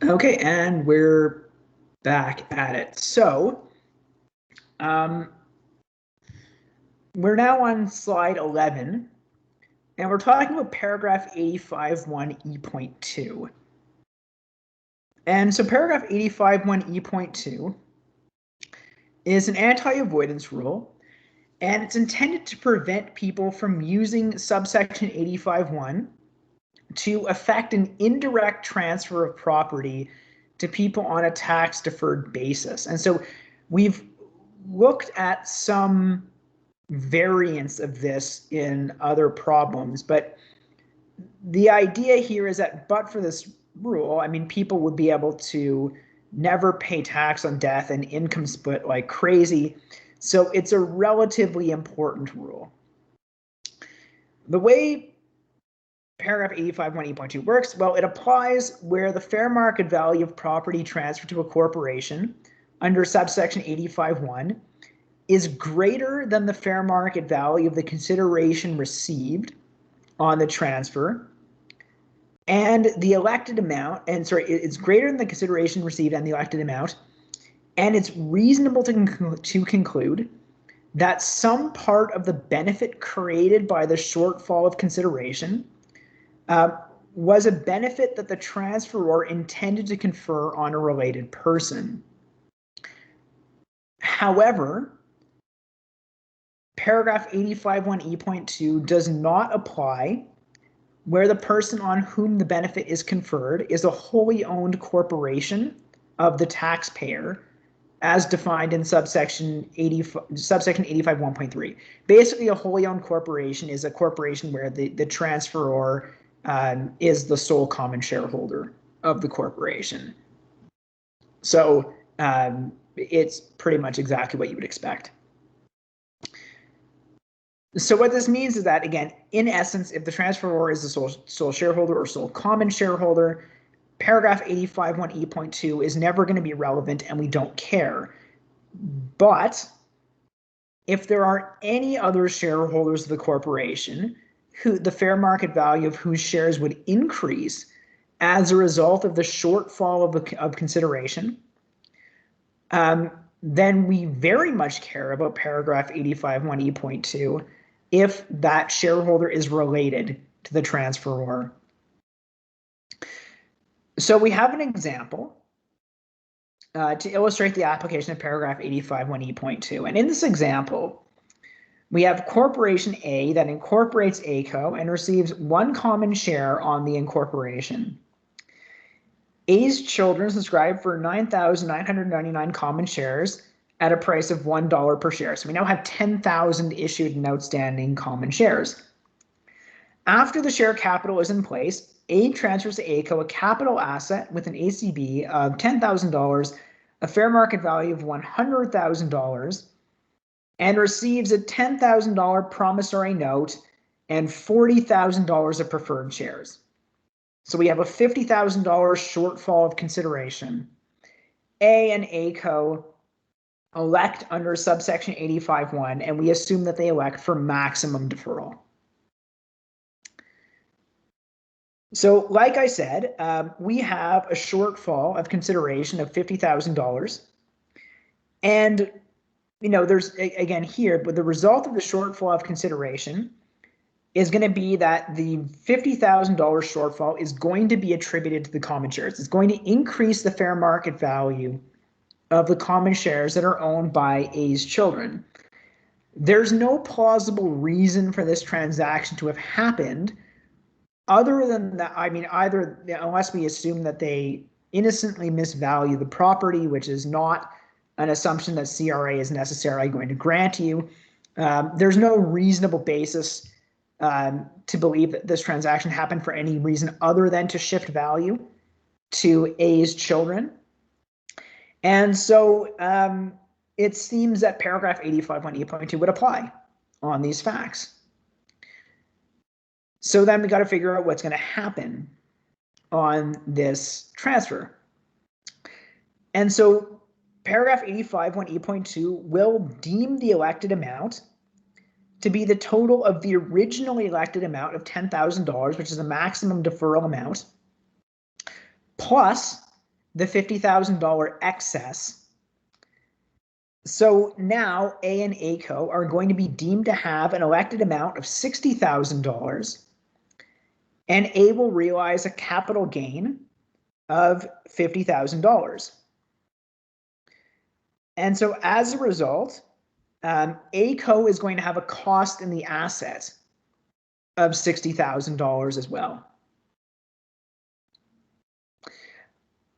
Okay, and we're back at it. So, we're now on slide 11, and we're talking about paragraph 85(1)(e)(2). And so paragraph 85(1)(e)(2) is an anti-avoidance rule, and it's intended to prevent people from using subsection 85(1) to effect an indirect transfer of property to people on a tax deferred basis. And so we've looked at some variants of this in other problems, but the idea here is that but for this rule, I mean, people would be able to never pay tax on death and income split like crazy. So it's a relatively important rule. The way paragraph 85(1)(e)(2) works, well, it applies where the fair market value of property transferred to a corporation under subsection 85(1) is greater than the fair market value of the consideration received on the transfer, and the elected amount, it's greater than the consideration received and the elected amount, and it's reasonable to conclude that some part of the benefit created by the shortfall of consideration was a benefit that the transferor intended to confer on a related person. However, paragraph 85(1)(e)(2) does not apply where the person on whom the benefit is conferred is a wholly owned corporation of the taxpayer, as defined in subsection 85(1)(3). Basically, a wholly owned corporation is a corporation where the transferor is the sole common shareholder of the corporation. So it's pretty much exactly what you would expect. So what this means is that, again, in essence, if the transferor is the sole shareholder or sole common shareholder, paragraph 85(1)(e)(2) is never going to be relevant, and we don't care. But if there are any other shareholders of the corporation who the fair market value of whose shares would increase as a result of the shortfall of consideration, then we very much care about paragraph 85(1)(e)(2) if that shareholder is related to the transferor. So we have an example to illustrate the application of paragraph 85(1)(e)(2). And in this example, we have Corporation A that incorporates ACO and receives one common share on the incorporation. A's children subscribe for 9,999 common shares at a price of $1 per share. So we now have 10,000 issued and outstanding common shares. After the share capital is in place, A transfers to ACO a capital asset with an ACB of $10,000, a fair market value of $100,000, and receives a $10,000 promissory note and $40,000 of preferred shares. So we have a $50,000 shortfall of consideration. A and ACO elect under subsection 85(1), and we assume that they elect for maximum deferral. So like I said, we have a shortfall of consideration of $50,000. And, you know, there's, again here, but the result of the shortfall of consideration is going to be that the $50,000 shortfall is going to be attributed to the common shares. It's going to increase the fair market value of the common shares that are owned by A's children. There's no plausible reason for this transaction to have happened other than that. I mean, either unless we assume that they innocently misvalue the property, which is not an assumption that CRA is necessarily going to grant you. There's no reasonable basis to believe that this transaction happened for any reason other than to shift value to A's children. And so it seems that paragraph 85(1)(e)(2) would apply on these facts. So then we got to figure out what's going to happen on this transfer. And so paragraph 85(1)(e)(2) will deem the elected amount to be the total of the originally elected amount of $10,000, which is the maximum deferral amount, plus the $50,000 excess. So now A and ACO are going to be deemed to have an elected amount of $60,000, and A will realize a capital gain of $50,000. And so as a result, ACO is going to have a cost in the asset of $60,000 as well.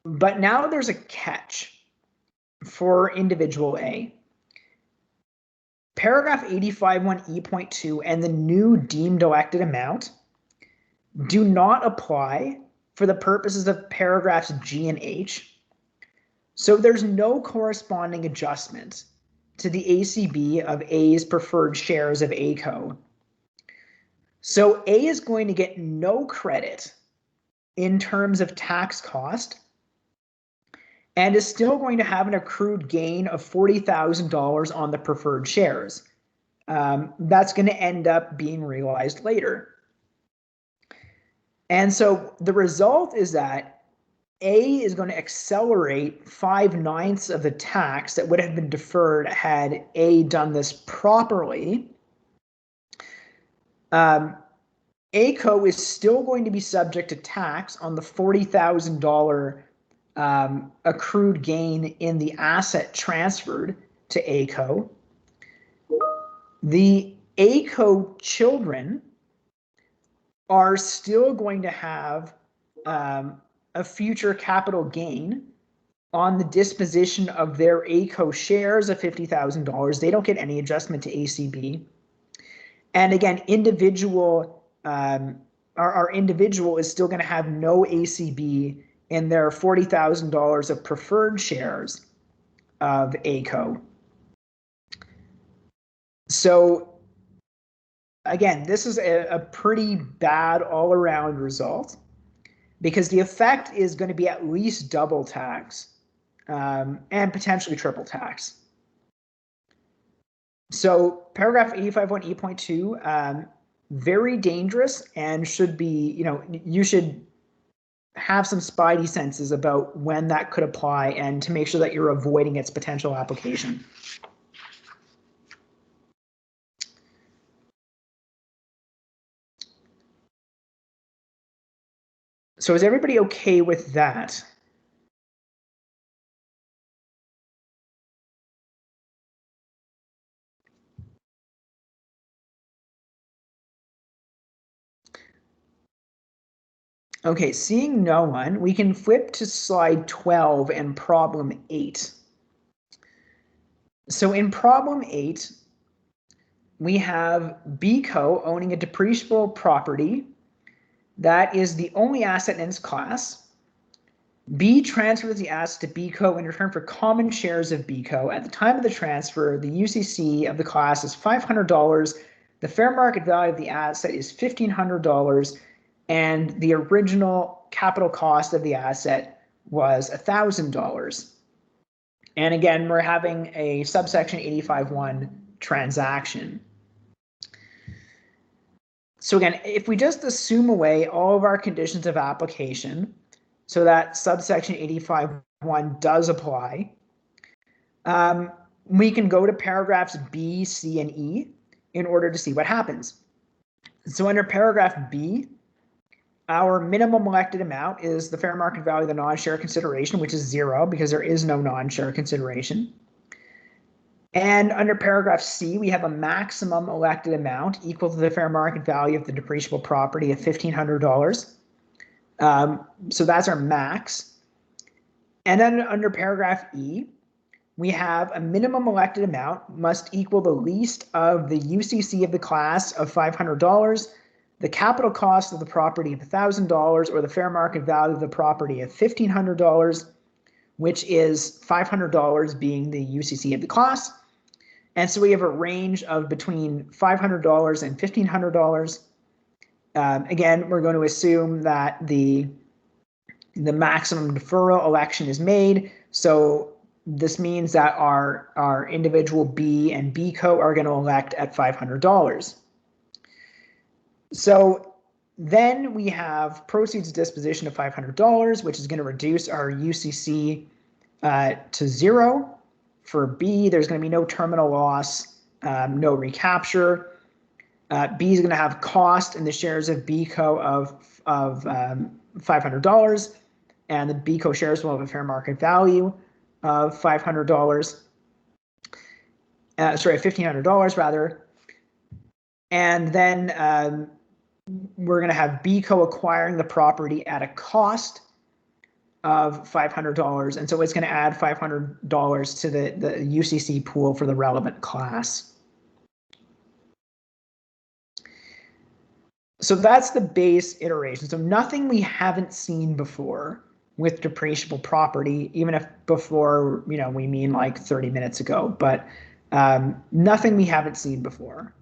But now there's a catch for individual A. Paragraph 85(1)(e)(2) and the new deemed elected amount do not apply for the purposes of paragraphs G and H. So there's no corresponding adjustment to the ACB of A's preferred shares of ACO. So A is going to get no credit in terms of tax cost and is still going to have an accrued gain of $40,000 on the preferred shares. That's going to end up being realized later. And so the result is that A is going to accelerate 5/9 of the tax that would have been deferred had A done this properly. ACO is still going to be subject to tax on the $40,000 accrued gain in the asset transferred to ACO. The ACO children are still going to have a future capital gain on the disposition of their ACO shares of $50,000. They don't get any adjustment to ACB. And again, our individual is still going to have no ACB in their $40,000 of preferred shares of ACO. So again, this is a pretty bad all-around result because the effect is going to be at least double tax and potentially triple tax. So paragraph 85(1)(e)(2), very dangerous and should be, you should have some spidey senses about when that could apply and to make sure that you're avoiding its potential application. So is everybody okay with that? Okay, seeing no one, we can flip to slide 12 and problem 8. So in problem 8, we have BCO owning a depreciable property that is the only asset in its class. B transfers the asset to BCO in return for common shares of BCO. At the time of the transfer, the UCC of the class is $500. The fair market value of the asset is $1,500. And the original capital cost of the asset was $1,000. And again, we're having a subsection 85(1) transaction. So again, if we just assume away all of our conditions of application, so that subsection 85(1) does apply, we can go to paragraphs B, C, and E in order to see what happens. So under paragraph B, our minimum elected amount is the fair market value of the non-share consideration, which is 0 because there is no non-share consideration. And under paragraph C, we have a maximum elected amount equal to the fair market value of the depreciable property of $1,500. So that's our max. And then under paragraph E, we have a minimum elected amount must equal the least of the UCC of the class of $500, the capital cost of the property of $1,000, or the fair market value of the property of $1,500, which is $500 being the UCC of the class. And so we have a range of between $500 and $1,500. Again, we're going to assume that the maximum deferral election is made. So this means that our individual B and B co are going to elect at $500. So then we have proceeds disposition of $500, which is going to reduce our UCC to 0. For B, there's going to be no terminal loss, no recapture. B is going to have cost in the shares of B co of $500, and the B co shares will have a fair market value of $500. Sorry, $1,500 rather. And then we're going to have B co acquiring the property at a cost of $500, and so it's going to add $500 to the UCC pool for the relevant class. So that's the base iteration. So nothing we haven't seen before with depreciable property, even if before, we mean like 30 minutes ago, but nothing we haven't seen before.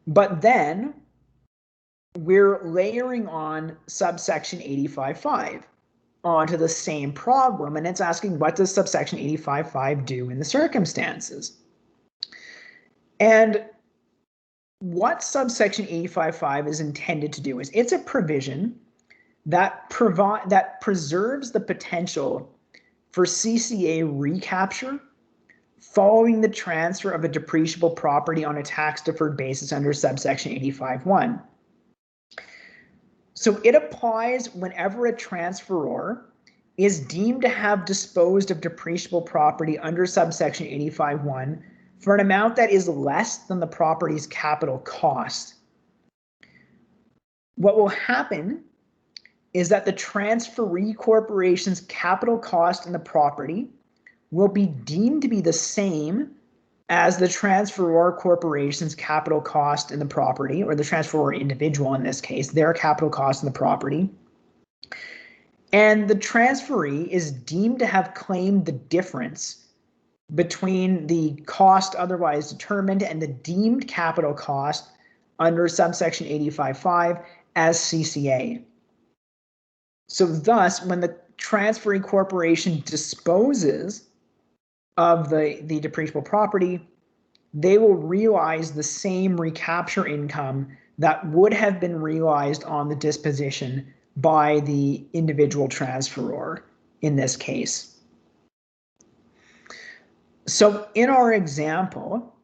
But then we're layering on subsection 85.5 onto the same problem, and it's asking, what does subsection 85.5 do in the circumstances? And what subsection 85.5 is intended to do is it's a provision that preserves the potential for CCA recapture following the transfer of a depreciable property on a tax-deferred basis under subsection 85.1. So it applies whenever a transferor is deemed to have disposed of depreciable property under subsection 85.1 for an amount that is less than the property's capital cost. What will happen is that the transferee corporation's capital cost in the property will be deemed to be the same as the transferor corporation's capital cost in the property, or the transferor individual in this case, their capital cost in the property. And the transferee is deemed to have claimed the difference between the cost otherwise determined and the deemed capital cost under subsection 85.5 as CCA. So thus, when the transferee corporation disposes of the depreciable property, they will realize the same recapture income that would have been realized on the disposition by the individual transferor in this case. So in our example,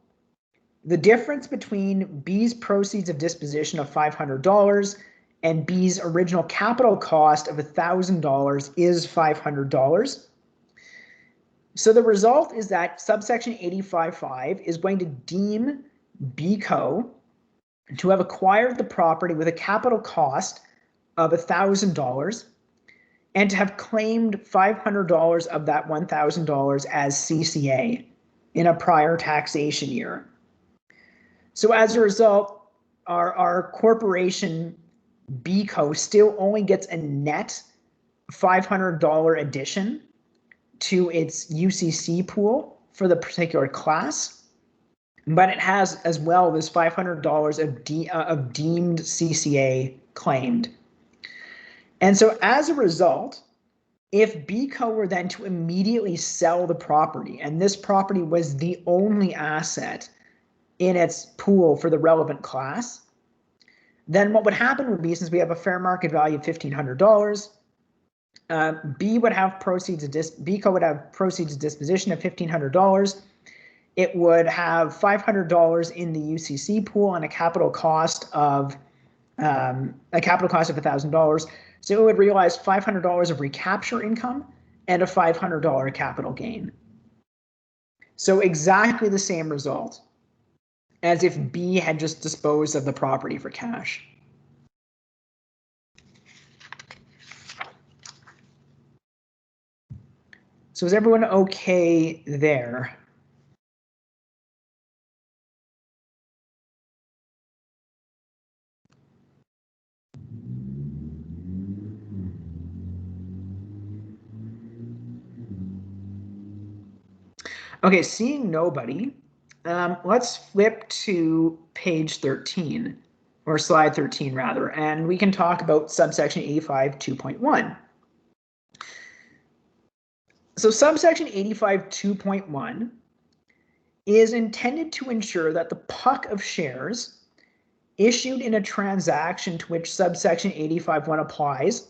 the difference between B's proceeds of disposition of $500 and B's original capital cost of $1,000 is $500. So the result is that subsection 85.5 is going to deem B co to have acquired the property with a capital cost of $1,000 and to have claimed $500 of that $1,000 as CCA in a prior taxation year. So as a result, our corporation B co still only gets a net $500 addition to its UCC pool for the particular class, but it has as well this $500 of deemed CCA claimed. And so as a result, if B co were then to immediately sell the property, and this property was the only asset in its pool for the relevant class, then what would happen would be, since we have a fair market value of $1,500, B would have proceeds of B co would have proceeds of disposition of $1,500. It would have $500 in the UCC pool and a capital cost of $1,000. So it would realize $500 of recapture income and a $500 capital gain. So exactly the same result as if B had just disposed of the property for cash. So is everyone okay there? Okay, seeing nobody, let's flip to page 13, or slide 13 rather, and we can talk about subsection 85 2.1. So subsection 85 2.1 is intended to ensure that the puck of shares issued in a transaction to which subsection 85.1 applies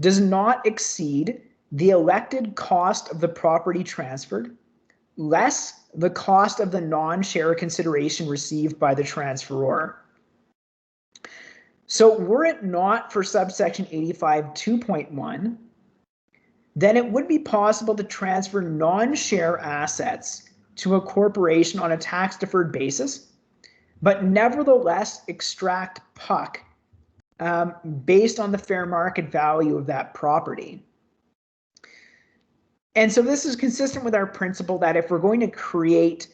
does not exceed the elected cost of the property transferred, less the cost of the non-share consideration received by the transferor. So were it not for subsection 85 2.1, then it would be possible to transfer non-share assets to a corporation on a tax-deferred basis, but nevertheless extract puck based on the fair market value of that property. And so this is consistent with our principle that if we're going to create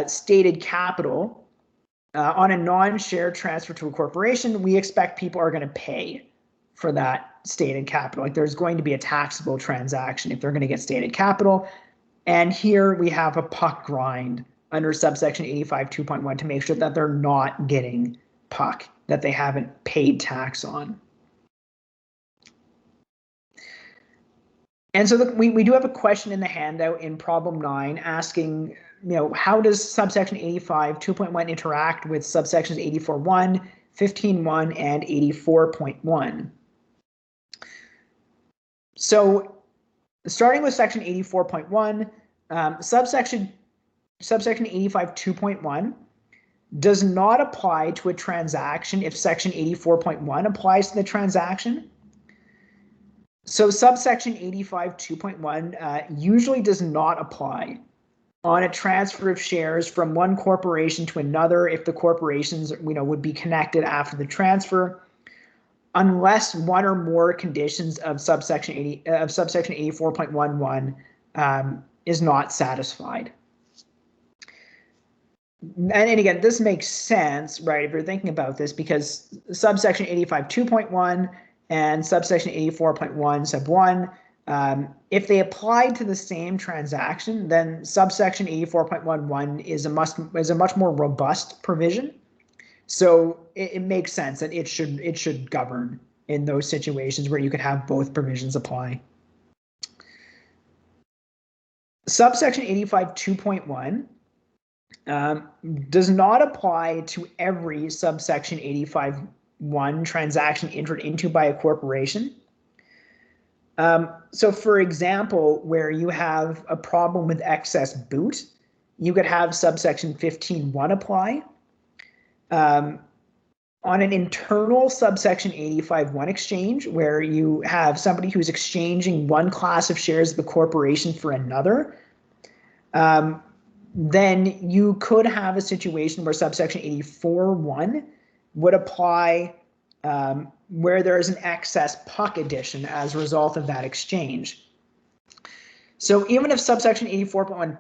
stated capital on a non-share transfer to a corporation, we expect people are going to pay for that stated capital. Like there's going to be a taxable transaction if they're going to get stated capital. And here we have a puck grind under subsection 85 2.1 to make sure that they're not getting puck that they haven't paid tax on. And so we do have a question in the handout in problem 9 asking, how does subsection 85 2.1 interact with subsections 84.1, 15.1, and 84.1? So starting with section 84.1, subsection 85 2.1 does not apply to a transaction if section 84.1 applies to the transaction. So subsection 85 2.1 usually does not apply on a transfer of shares from one corporation to another if the corporations would be connected after the transfer, unless one or more conditions of subsection 84.11 is not satisfied. And again, this makes sense, right, if you're thinking about this, because subsection 85 2.1 and subsection 84.1 sub 1, if they apply to the same transaction, then subsection 84.11 is a much more robust provision. So it makes sense that it should govern in those situations where you could have both provisions apply. Subsection 85 2.1 does not apply to every subsection 85.1 transaction entered into by a corporation. So for example, where you have a problem with excess boot, you could have subsection 15.1 apply. On an internal subsection 85.1 exchange, where you have somebody who's exchanging one class of shares of the corporation for another, then you could have a situation where subsection 84.1 would apply where there is an excess puck addition as a result of that exchange. So even if subsection 84.1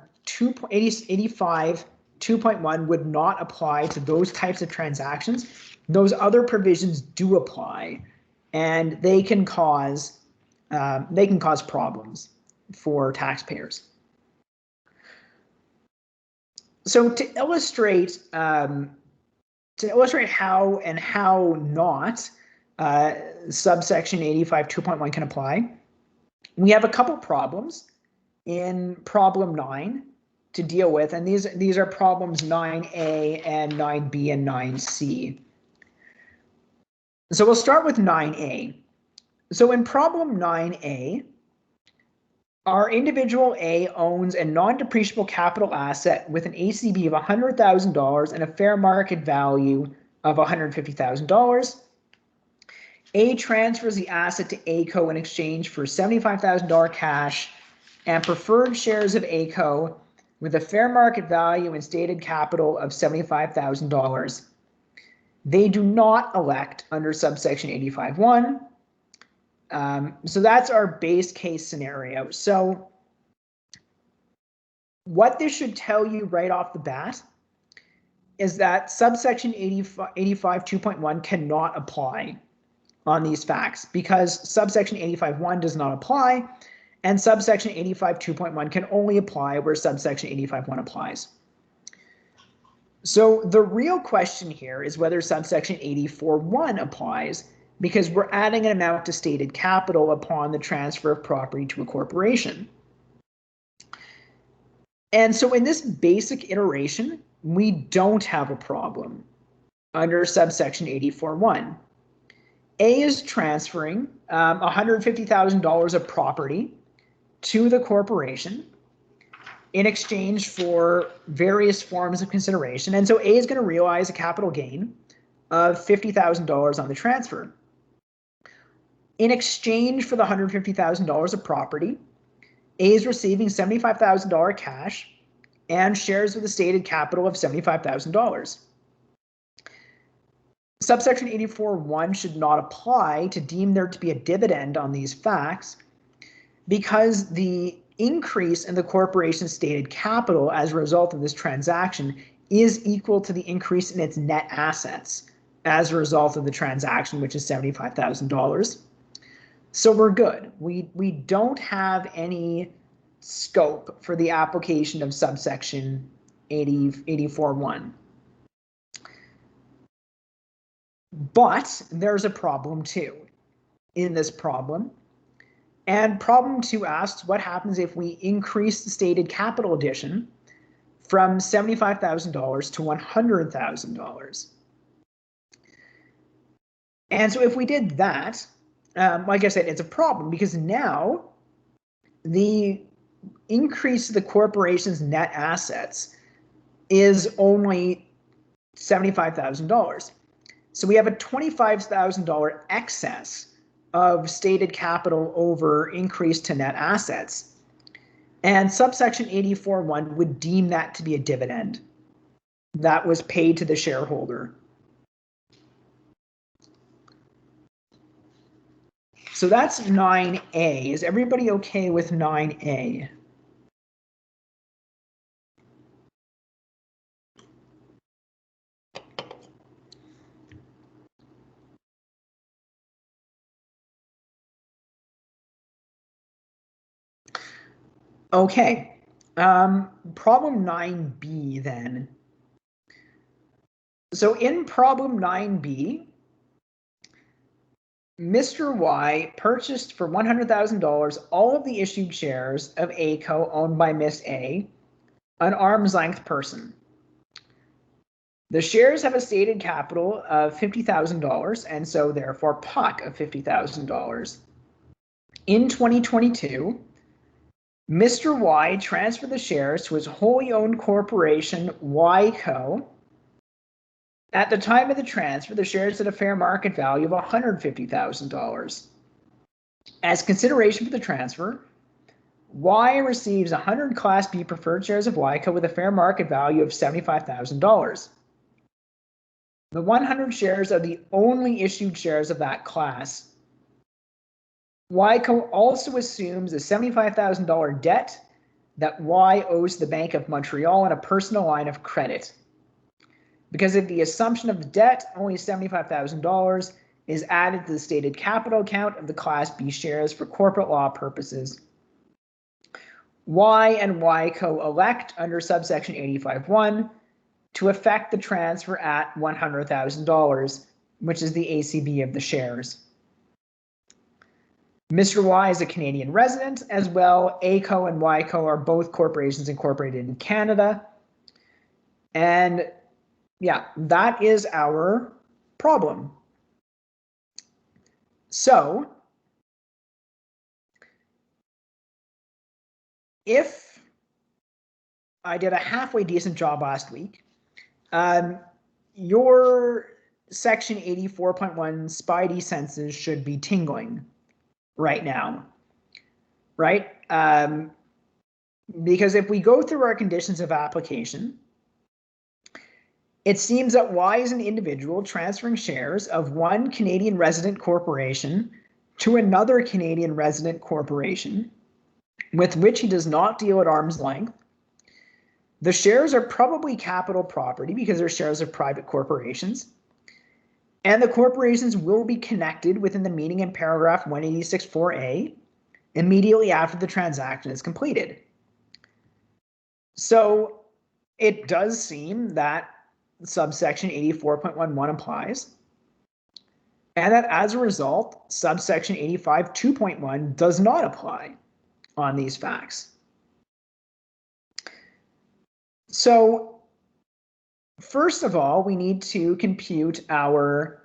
85 2.1 would not apply to those types of transactions, those other provisions do apply, and they can cause problems for taxpayers. So to illustrate how and how not subsection 85 2.1 can apply, we have a couple problems in problem 9 to deal with, and these are problems 9A and 9B and 9C. So we'll start with 9A. So in problem 9A, our individual A owns a non-depreciable capital asset with an ACB of $100,000 and a fair market value of $150,000. A transfers the asset to ACO in exchange for $75,000 cash and preferred shares of ACO with a fair market value and stated capital of $75,000. They do not elect under subsection 85.1. So that's our base case scenario. So what this should tell you right off the bat is that subsection 85 2.1 cannot apply on these facts, because subsection 85.1 does not apply, and subsection 85 2.1 can only apply where subsection 85.1 applies. So the real question here is whether subsection 84.1 applies, because we're adding an amount to stated capital upon the transfer of property to a corporation. And so in this basic iteration, we don't have a problem under subsection 84.1. A is transferring $150,000 of property to the corporation in exchange for various forms of consideration. And so A is going to realize a capital gain of $50,000 on the transfer. In exchange for the $150,000 of property, A is receiving $75,000 cash and shares with a stated capital of $75,000. Subsection 84.1 should not apply to deem there to be a dividend on these facts because the increase in the corporation's stated capital as a result of this transaction is equal to the increase in its net assets as a result of the transaction, which is $75,000. So we're good. We don't have any scope for the application of subsection 84.1. But there's a problem 2 in this problem. And problem 2 asks what happens if we increase the stated capital addition from $75,000 to $100,000. And so if we did that, like I said, it's a problem because now the increase of the corporation's net assets is only $75,000. So we have a $25,000 excess of stated capital over increase to net assets. And subsection 84.1 would deem that to be a dividend that was paid to the shareholder. So that's 9A. Is everybody okay with 9A? Okay, problem 9B then. So in problem 9B, Mr. Y purchased for $100,000 all of the issued shares of ACO owned by Miss A, an arm's length person. The shares have a stated capital of $50,000 and so therefore PUC of $50,000. In 2022, Mr. Y transferred the shares to his wholly owned corporation, YCO. At the time of the transfer, the shares had a fair market value of $150,000. As consideration for the transfer, Y receives 100 Class B preferred shares of YCO with a fair market value of $75,000. The 100 shares are the only issued shares of that class. YCO also assumes a $75,000 debt that Y owes the Bank of Montreal on a personal line of credit. Because of the assumption of the debt, only $75,000 is added to the stated capital account of the Class B shares for corporate law purposes. Y and YCO elect under subsection 85.1 to effect the transfer at $100,000, which is the ACB of the shares. Mr. Y is a Canadian resident as well. ACO and YCO are both corporations incorporated in Canada. And yeah, that is our problem. So if I did a halfway decent job last week, your section 84.1 spidey senses should be tingling right now, right? Because if we go through our conditions of application, it seems that Y is an individual transferring shares of one Canadian resident corporation to another Canadian resident corporation with which he does not deal at arm's length. The shares are probably capital property because they're shares of private corporations. And the corporations will be connected within the meaning in paragraph 186.4a immediately after the transaction is completed. So it does seem that subsection 84.11 applies, and that as a result, subsection 85.2.1 does not apply on these facts. So first of all, we need to compute our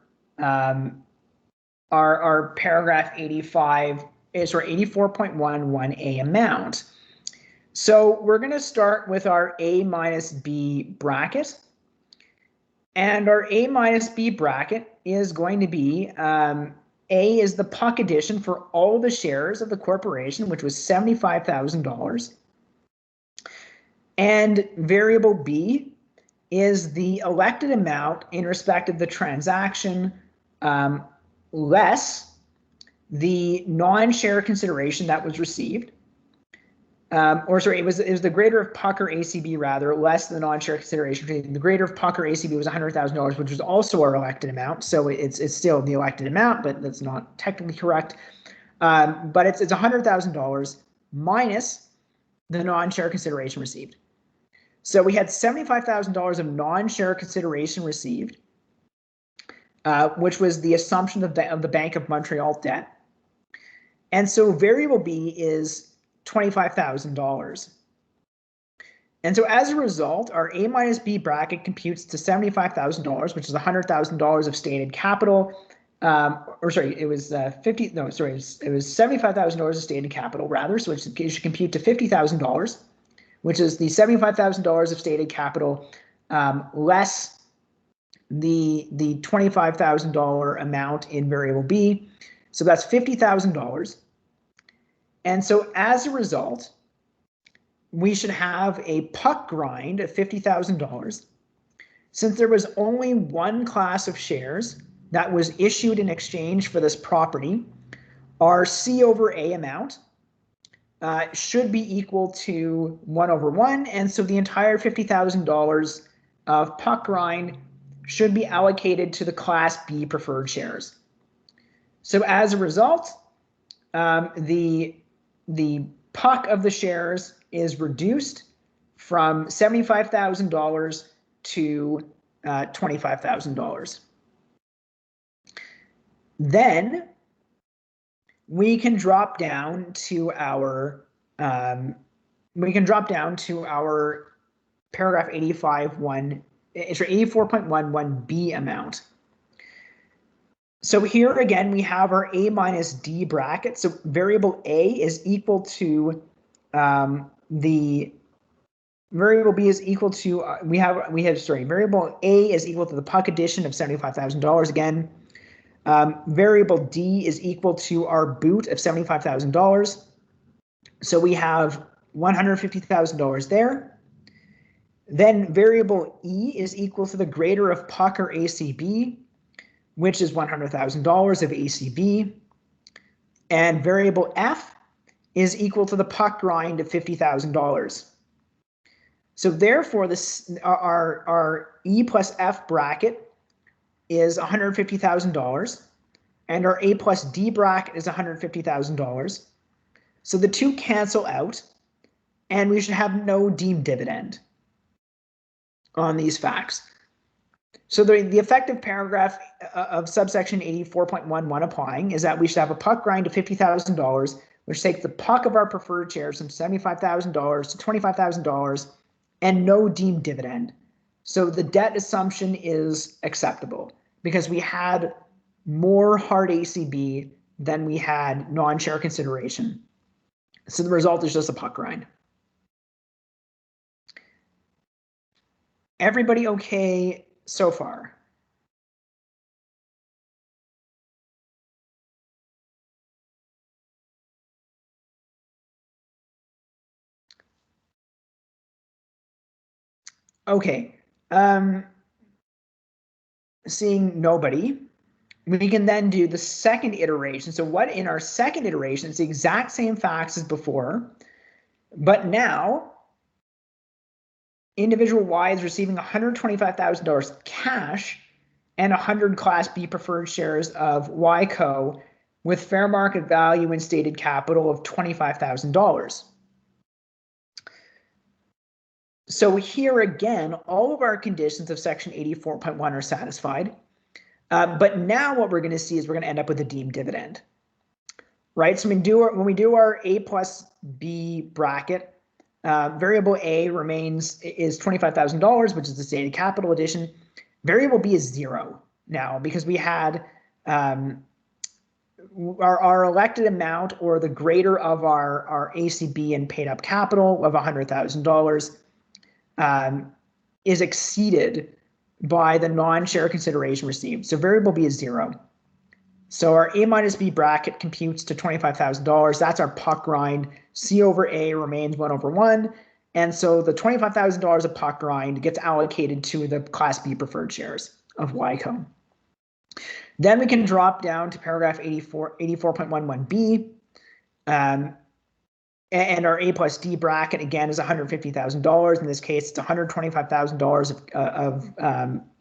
paragraph 85, sorry, 84.11a amount. So we're going to start with our A minus B bracket. And our A minus B bracket is going to be, A is the puck addition for all the shares of the corporation, which was $75,000. And variable B is the elected amount in respect of the transaction, less the non-share consideration that was received. It was the greater of puck or ACB rather, less the non-share consideration. The greater of puck or ACB was $100,000, which was also our elected amount. So it's still the elected amount, but that's not technically correct. But it's $100,000 minus the non-share consideration received. So we had $75,000 of non-share consideration received, which was the assumption of the Bank of Montreal debt. And so variable B is $25,000. And so as a result, our A minus B bracket computes to $75,000, which is $100,000 of stated capital. It was $75,000 of stated capital rather. So it should compute to $50,000, which is the $75,000 of stated capital less the $25,000 amount in variable B. So that's $50,000. And so as a result, we should have a puck grind of $50,000. Since there was only one class of shares that was issued in exchange for this property, our C over A amount should be equal to 1/1. And so the entire $50,000 of puck grind should be allocated to the Class B preferred shares. So as a result, the puck of the shares is reduced from $75,000 to $25,000. Then we can drop down to our paragraph 84.11b amount. So here again, we have our A minus D bracket. So variable A is equal to variable B is equal to variable A is equal to the puck addition of $75,000 again. Variable D is equal to our boot of $75,000. So we have $150,000 there. Then variable E is equal to the greater of puck or ACB, which is $100,000 of ACB. And variable F is equal to the puck grind of $50,000. So therefore, our E plus F bracket is $150,000, and our A plus D bracket is $150,000. So the two cancel out, and we should have no deemed dividend on these facts. So the effective paragraph of subsection 84.11 applying is that we should have a puck grind of $50,000, which takes the puck of our preferred shares from $75,000 to $25,000, and no deemed dividend. So the debt assumption is acceptable because we had more hard ACB than we had non-share consideration. So the result is just a puck grind. Everybody okay so far? Okay. Seeing nobody, we can then do the second iteration. So what in our second iteration, it's the exact same facts as before, but now individual Y is receiving $125,000 cash and 100 Class B preferred shares of YCO with fair market value and stated capital of $25,000. So here again, all of our conditions of section 84.1 are satisfied. But now what we're going to see is we're going to end up with a deemed dividend, right? So when we do our A plus B bracket, Variable A is $25,000, which is the stated capital addition. Variable B is 0 now because we had our elected amount, or the greater of our ACB and paid up capital of $100,000 is exceeded by the non-share consideration received. So variable B is 0. So our A minus B bracket computes to $25,000. That's our puck grind. C over A remains 1 over 1. And so the $25,000 of puck grind gets allocated to the Class B preferred shares of YCO. Then we can drop down to paragraph 84.11b. And our A plus D bracket, again, is $150,000. In this case, it's $125,000 of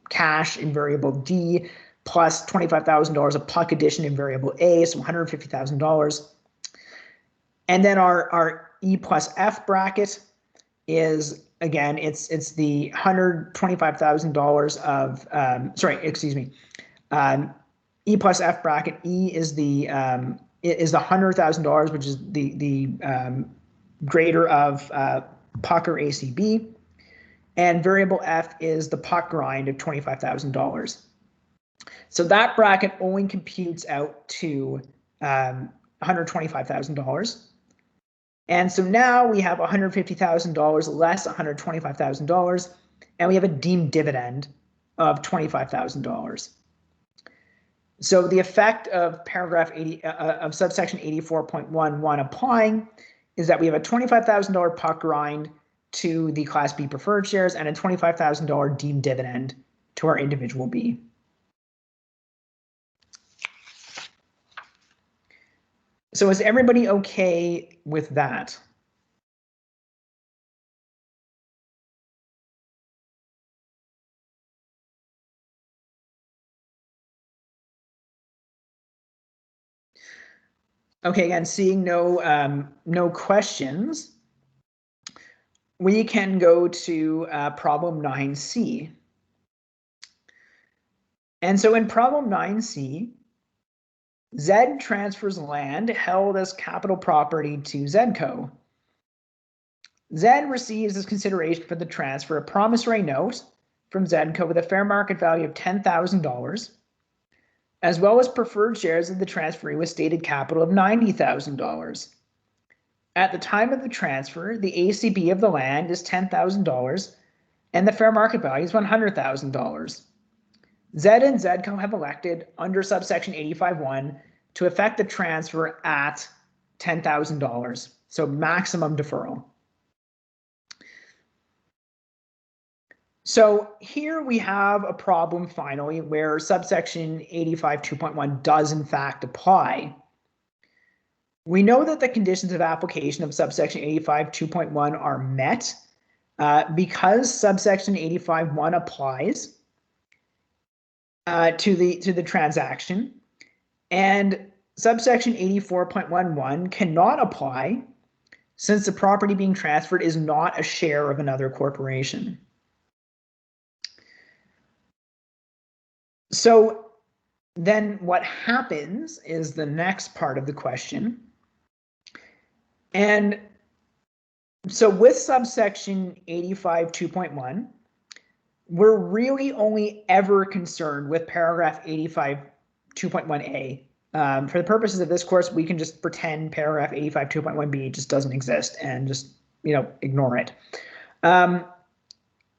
cash in variable D, plus $25,000 of puck addition in variable A, so $150,000. And then our E plus F bracket is, again, it's the $125,000 of, E plus F bracket. E is the $100,000, which is the greater of puck or ACB, and variable F is the puck grind of $25,000. So that bracket only computes out to $125,000. And so now we have $150,000 less $125,000, and we have a deemed dividend of $25,000. So the effect of paragraph 80 of subsection 84.11 applying is that we have a $25,000 puck grind to the Class B preferred shares and a $25,000 deemed dividend to our individual B. So is everybody okay with that? Okay, again, seeing no questions, we can go to problem 9C. And so in problem 9C, Z transfers land held as capital property to Zedco. Z receives as consideration for the transfer a promissory note from Zedco with a fair market value of $10,000, as well as preferred shares of the transferee with stated capital of $90,000. At the time of the transfer, the ACB of the land is $10,000 and the fair market value is $100,000. Z and Zedco have elected under subsection 85.1 to effect the transfer at $10,000, so maximum deferral. So here we have a problem finally where subsection 85.2.1 does in fact apply. We know that the conditions of application of subsection 85.2.1 are met because subsection 85.1 applies to the transaction, and subsection 84.11 cannot apply since the property being transferred is not a share of another corporation. So then what happens is the next part of the question. And so with subsection 85.2.1, we're really only ever concerned with paragraph 85.2.1a. For the purposes of this course, we can just pretend paragraph 85.2.1b just doesn't exist and just, ignore it. And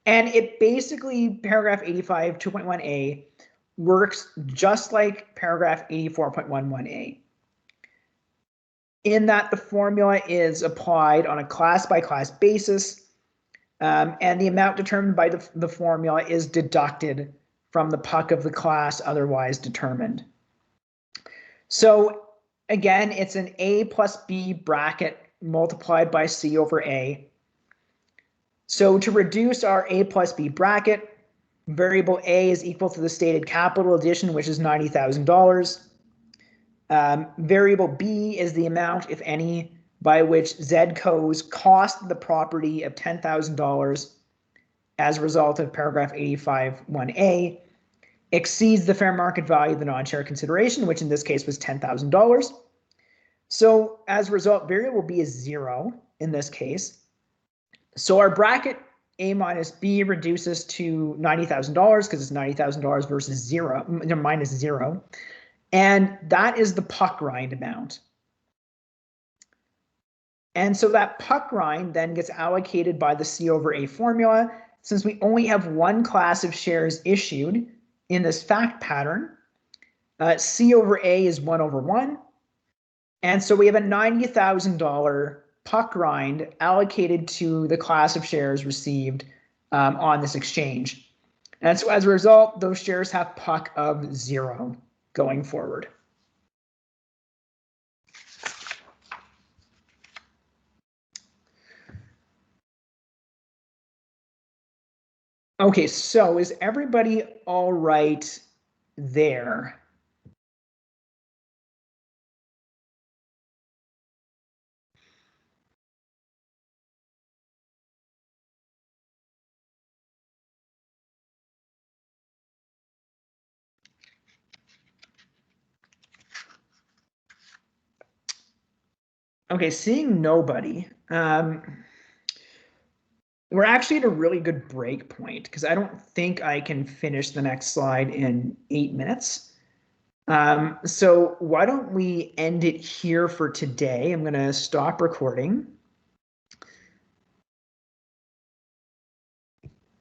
it basically, paragraph 85.2.1a works just like paragraph 84.11a. in that the formula is applied on a class-by-class basis, and the amount determined by the formula is deducted from the puck of the class otherwise determined. So again, it's an A plus B bracket multiplied by C over A. So to reduce our A plus B bracket, variable A is equal to the stated capital addition, which is $90,000. Variable B is the amount, if any, by which Zedco's cost the property of $10,000 as a result of paragraph 85.1a exceeds the fair market value of the non-share consideration, which in this case was $10,000. So as a result, variable B is 0 in this case. So our bracket A minus B reduces to $90,000 because it's $90,000 versus zero, minus zero. And that is the puck rind amount. And so that puck rind then gets allocated by the C over A formula. Since we only have one class of shares issued in this fact pattern, C over A is 1 over 1. And so we have a $90,000 puck rind allocated to the class of shares received on this exchange. And so as a result, those shares have puck of 0 going forward. Okay, so is everybody all right there? Okay, seeing nobody, we're actually at a really good break point because I don't think I can finish the next slide in 8 minutes. So why don't we end it here for today? I'm going to stop recording.